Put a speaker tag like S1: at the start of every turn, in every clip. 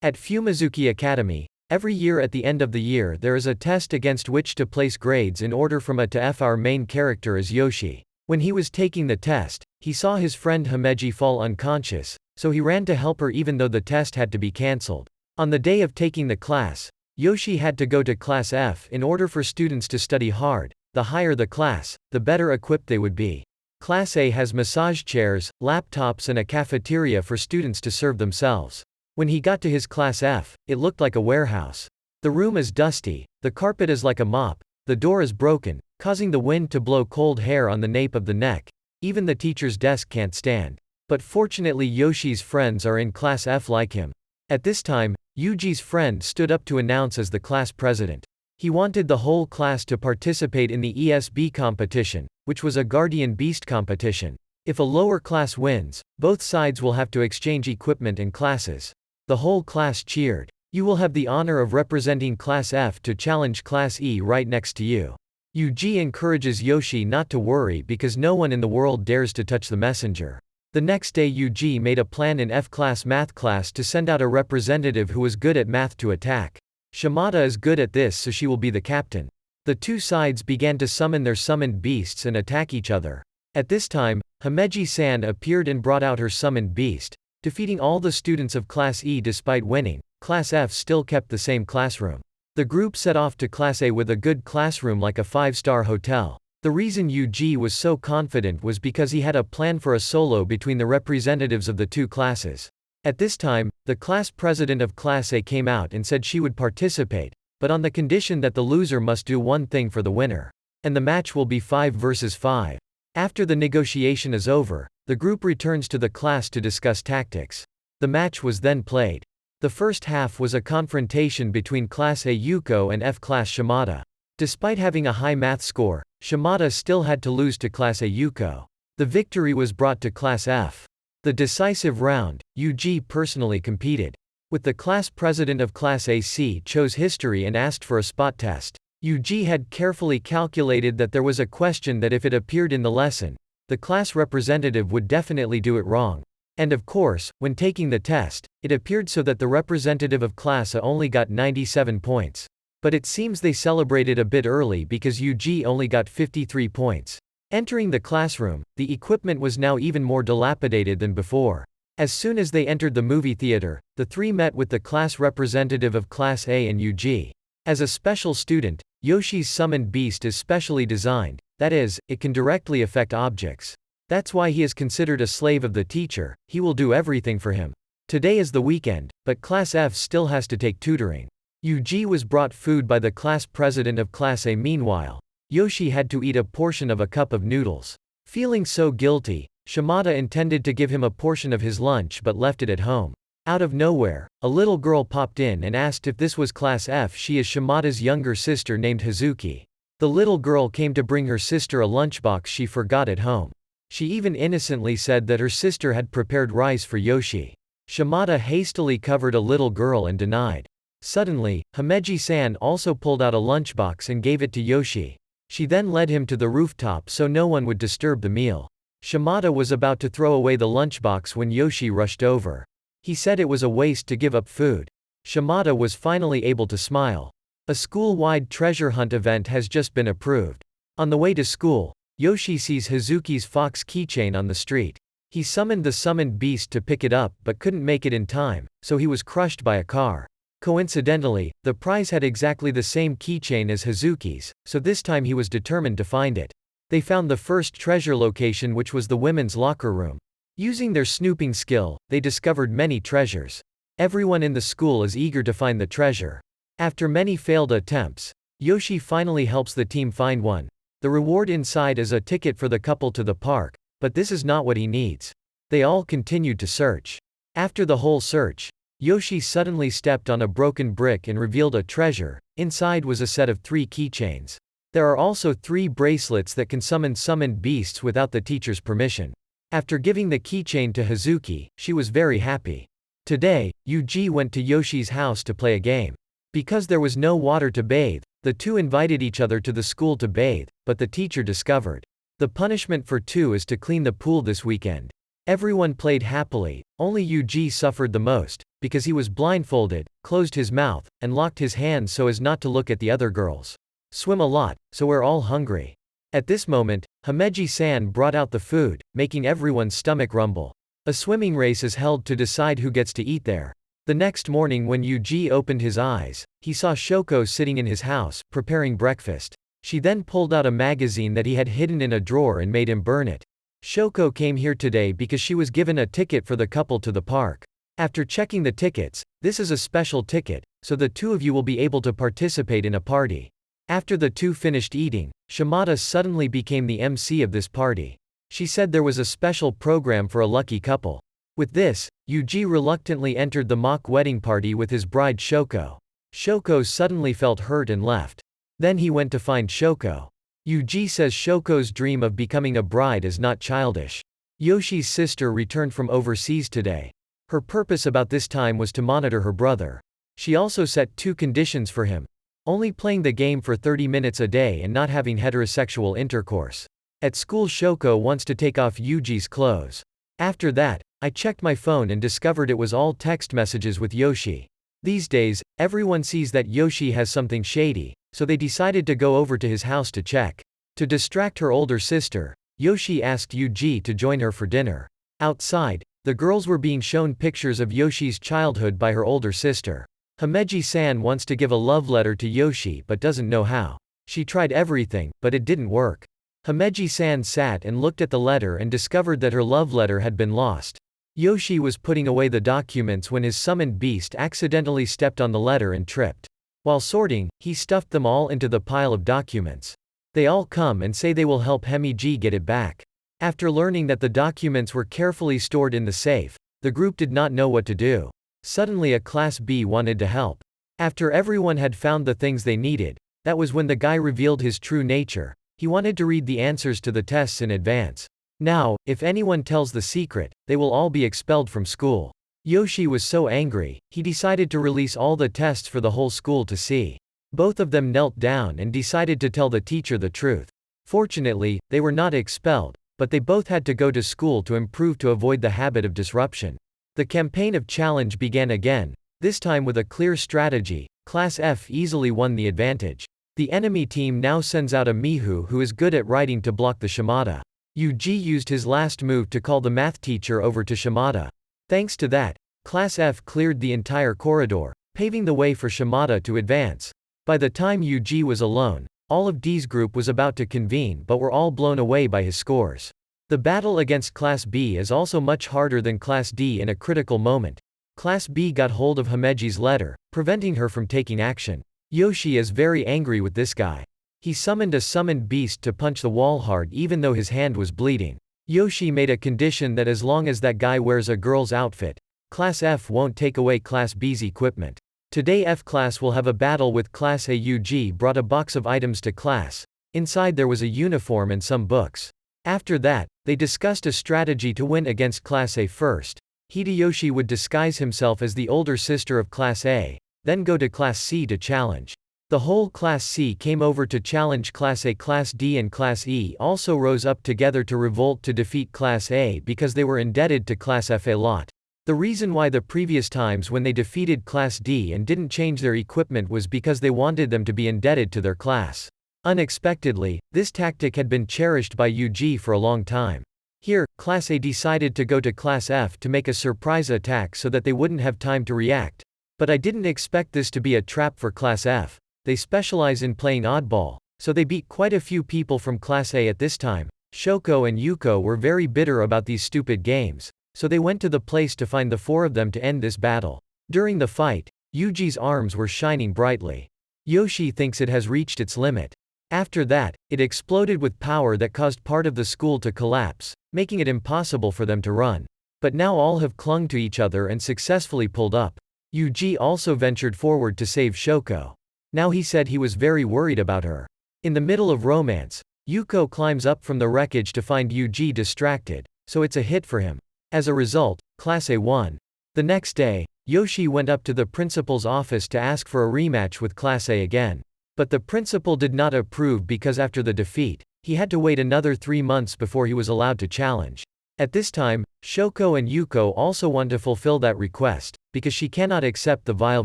S1: At Fumizuki Academy, every year at the end of the year there is a test against which to place grades in order from A to F. Our main character is Yoshi. When he was taking the test, he saw his friend Himeji fall unconscious, so he ran to help her even though the test had to be cancelled. On the day of taking the class, Yoshi had to go to Class F in order for students to study hard. The higher the class, the better equipped they would be. Class A has massage chairs, laptops and a cafeteria for students to serve themselves. When he got to his Class F, it looked like a warehouse. The room is dusty, the carpet is like a mop, the door is broken, causing the wind to blow cold hair on the nape of the neck. Even the teacher's desk can't stand. But fortunately Yoshi's friends are in Class F like him. At this time, Yuji's friend stood up to announce as the class president. He wanted the whole class to participate in the ESB competition, which was a guardian beast competition. If a lower class wins, both sides will have to exchange equipment and classes. The whole class cheered. You will have the honor of representing Class F to challenge Class E right next to you. Yuji encourages Yoshi not to worry because no one in the world dares to touch the messenger. The next day Yuji made a plan in F-class math class to send out a representative who was good at math to attack. Shimada is good at this, so she will be the captain. The two sides began to summon their summoned beasts and attack each other. At this time, Himeji-san appeared and brought out her summoned beast, defeating all the students of Class E. Despite winning, Class F still kept the same classroom. The group set off to Class A with a good classroom like a 5-star hotel. The reason Yuji was so confident was because he had a plan for a solo between the representatives of the two classes. At this time, the class president of Class A came out and said she would participate, but on the condition that the loser must do one thing for the winner. And the match will be 5 versus 5. After the negotiation is over, the group returns to the class to discuss tactics. The match was then played. The first half was a confrontation between Class A Yuko and F-class Shimada. Despite having a high math score, Shimada still had to lose to Class A Yuko. The victory was brought to Class F. The decisive round, Yuji personally competed. With the class president of Class AC chose history and asked for a spot test. Yuji had carefully calculated that there was a question that if it appeared in the lesson, the class representative would definitely do it wrong. And of course, when taking the test, it appeared so that the representative of Class A only got 97 points. But it seems they celebrated a bit early because Yuji only got 53 points. Entering the classroom, the equipment was now even more dilapidated than before. As soon as they entered the movie theater, the three met with the class representative of Class A and Yuji. As a special student, Yoshi's summoned beast is specially designed, that is, it can directly affect objects. That's why he is considered a slave of the teacher, he will do everything for him. Today is the weekend, but Class F still has to take tutoring. Yuji was brought food by the class president of Class A. Meanwhile, Yoshi had to eat a portion of a cup of noodles. Feeling so guilty, Shimada intended to give him a portion of his lunch but left it at home. Out of nowhere, a little girl popped in and asked if this was Class F. She is Shimada's younger sister named Hazuki. The little girl came to bring her sister a lunchbox she forgot at home. She even innocently said that her sister had prepared rice for Yoshi. Shimada hastily covered a little girl and denied. Suddenly, Himeji-san also pulled out a lunchbox and gave it to Yoshi. She then led him to the rooftop so no one would disturb the meal. Shimada was about to throw away the lunchbox when Yoshi rushed over. He said it was a waste to give up food. Shimada was finally able to smile. A school-wide treasure hunt event has just been approved. On the way to school, Yoshi sees Hazuki's fox keychain on the street. He summoned the summoned beast to pick it up but couldn't make it in time, so he was crushed by a car. Coincidentally, the prize had exactly the same keychain as Hazuki's, so this time he was determined to find it. They found the first treasure location, which was the women's locker room. Using their snooping skill, they discovered many treasures. Everyone in the school is eager to find the treasure. After many failed attempts, Yoshi finally helps the team find one. The reward inside is a ticket for the couple to the park, but this is not what he needs. They all continued to search. After the whole search, Yoshi suddenly stepped on a broken brick and revealed a treasure. Inside was a set of 3 keychains. There are also 3 bracelets that can summon summoned beasts without the teacher's permission. After giving the keychain to Hazuki, she was very happy. Today, Yuji went to Yoshi's house to play a game. Because there was no water to bathe, the two invited each other to the school to bathe, but the teacher discovered. The punishment for 2 is to clean the pool this weekend. Everyone played happily, only Yuji suffered the most. because he was blindfolded, closed his mouth, and locked his hands so as not to look at the other girls. Swim a lot, so we're all hungry. At this moment, Himeji-san brought out the food, making everyone's stomach rumble. A swimming race is held to decide who gets to eat there. The next morning when Yuji opened his eyes, he saw Shoko sitting in his house, preparing breakfast. She then pulled out a magazine that he had hidden in a drawer and made him burn it. Shoko came here today because she was given a ticket for the couple to the park. After checking the tickets, this is a special ticket, so the two of you will be able to participate in a party. After the two finished eating, Shimada suddenly became the MC of this party. She said there was a special program for a lucky couple. With this, Yuji reluctantly entered the mock wedding party with his bride Shoko. Shoko suddenly felt hurt and left. Then he went to find Shoko. Yuji says Shoko's dream of becoming a bride is not childish. Yoshi's sister returned from overseas today. Her purpose about this time was to monitor her brother. She also set 2 conditions for him. Only playing the game for 30 minutes a day and not having heterosexual intercourse. At school Shoko wants to take off Yuji's clothes. After that, I checked my phone and discovered it was all text messages with Yoshi. These days, everyone sees that Yoshi has something shady, so they decided to go over to his house to check. To distract her older sister, Yoshi asked Yuji to join her for dinner. Outside, the girls were being shown pictures of Yoshi's childhood by her older sister. Himeji-san wants to give a love letter to Yoshi but doesn't know how. She tried everything, but it didn't work. Himeji-san sat and looked at the letter and discovered that her love letter had been lost. Yoshi was putting away the documents when his summoned beast accidentally stepped on the letter and tripped. While sorting, he stuffed them all into the pile of documents. They all come and say they will help Himeji get it back. After learning that the documents were carefully stored in the safe, the group did not know what to do. Suddenly a Class B wanted to help. After everyone had found the things they needed, that was when the guy revealed his true nature. He wanted to read the answers to the tests in advance. Now, if anyone tells the secret, they will all be expelled from school. Yoshi was so angry, he decided to release all the tests for the whole school to see. Both of them knelt down and decided to tell the teacher the truth. Fortunately, they were not expelled, but they both had to go to school to improve to avoid the habit of disruption. The campaign of challenge began again, this time with a clear strategy. Class F easily won the advantage. The enemy team now sends out a Mihu who is good at writing to block the Shimada. Yuji used his last move to call the math teacher over to Shimada. Thanks to that, Class F cleared the entire corridor, paving the way for Shimada to advance. By the time Yuji was alone, all of D's group was about to convene but were all blown away by his scores. The battle against Class B is also much harder than Class D in a critical moment. Class B got hold of Himeji's letter, preventing her from taking action. Yoshi is very angry with this guy. He summoned a summoned beast to punch the wall hard even though his hand was bleeding. Yoshi made a condition that as long as that guy wears a girl's outfit, Class F won't take away Class B's equipment. Today F class will have a battle with Class A. Yuji brought a box of items to class. Inside there was a uniform and some books. After that, they discussed a strategy to win against Class A first. Hideyoshi would disguise himself as the older sister of Class A, then go to Class C to challenge. The whole Class C came over to challenge Class A. Class D and Class E also rose up together to revolt to defeat Class A because they were indebted to Class F a lot. The reason why the previous times when they defeated Class D and didn't change their equipment was because they wanted them to be indebted to their class. Unexpectedly, this tactic had been cherished by Yuji for a long time. Here, Class A decided to go to Class F to make a surprise attack so that they wouldn't have time to react. But I didn't expect this to be a trap for Class F. They specialize in playing oddball, so they beat quite a few people from Class A at this time. Shoko and Yuko were very bitter about these stupid games, so they went to the place to find the 4 of them to end this battle. During the fight, Yuji's arms were shining brightly. Yoshi thinks it has reached its limit. After that, it exploded with power that caused part of the school to collapse, making it impossible for them to run. But now all have clung to each other and successfully pulled up. Yuji also ventured forward to save Shoko. Now he said he was very worried about her. In the middle of romance, Yuko climbs up from the wreckage to find Yuji distracted, so it's a hit for him. As a result, Class A won. The next day, Yoshi went up to the principal's office to ask for a rematch with Class A again. But the principal did not approve because after the defeat, he had to wait another 3 months before he was allowed to challenge. At this time, Shoko and Yuko also want to fulfill that request, because she cannot accept the vile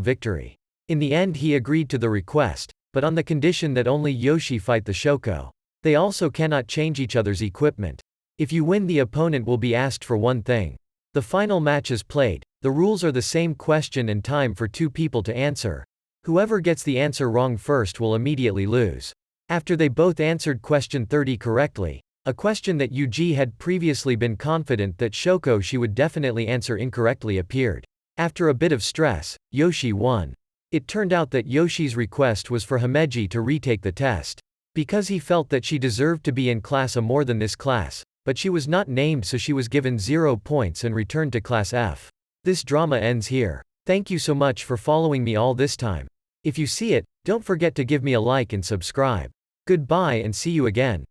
S1: victory. In the end he agreed to the request, but on the condition that only Yoshi fight the Shoko. They also cannot change each other's equipment. If you win, the opponent will be asked for one thing. The final match is played. The rules are the same: question and time for 2 people to answer. Whoever gets the answer wrong first will immediately lose. After they both answered question 30 correctly, a question that Yuji had previously been confident that Shoko she would definitely answer incorrectly appeared. After a bit of stress, Yoshi won. It turned out that Yoshi's request was for Himeji to retake the test. Because he felt that she deserved to be in class A more than this class, but she was not named, so she was given 0 points and returned to class F. This drama ends here. Thank you so much for following me all this time. If you see it, don't forget to give me a like and subscribe. Goodbye and see you again.